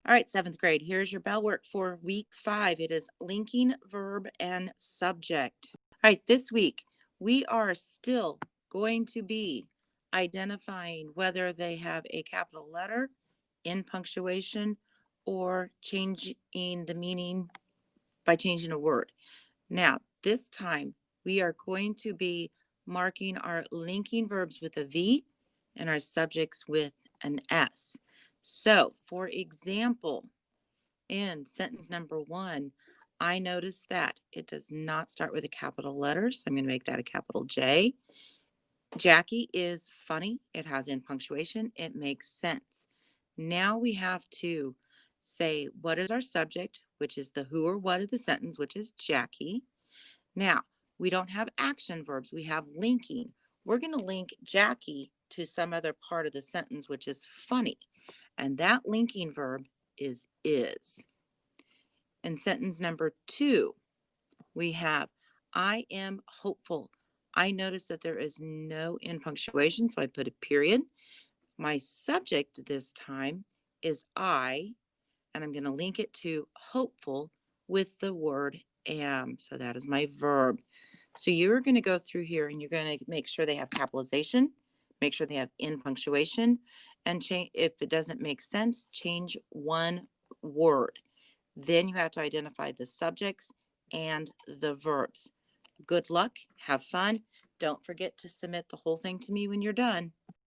All right, seventh grade, here's your bell work for week 5. It is linking verb and subject. All right, this week we are still going to be identifying whether they have a capital letter in punctuation or changing the meaning by changing a word. Now, this time we are going to be marking our linking verbs with a V and our subjects with an S. So, for example, in sentence number 1, I noticed that it does not start with a capital letter, so I'm going to make that a capital J. Jackie is funny. It has in punctuation. It makes sense. Now we have to say what is our subject, which is the who or what of the sentence, which is Jackie. Now, we don't have action verbs, we have linking. We're going to link Jackie to some other part of the sentence, which is funny. And that linking verb is. In sentence number 2, we have I am hopeful. I notice that there is no in punctuation, so I put a period. My subject this time is I, and I'm going to link it to hopeful with the word am. So that is my verb. So you're going to go through here and you're going to make sure they have capitalization, make sure they have in punctuation, and change if it doesn't make sense, change one word. Then you have to identify the subjects and the verbs. Good luck, have fun. Don't forget to submit the whole thing to me when you're done.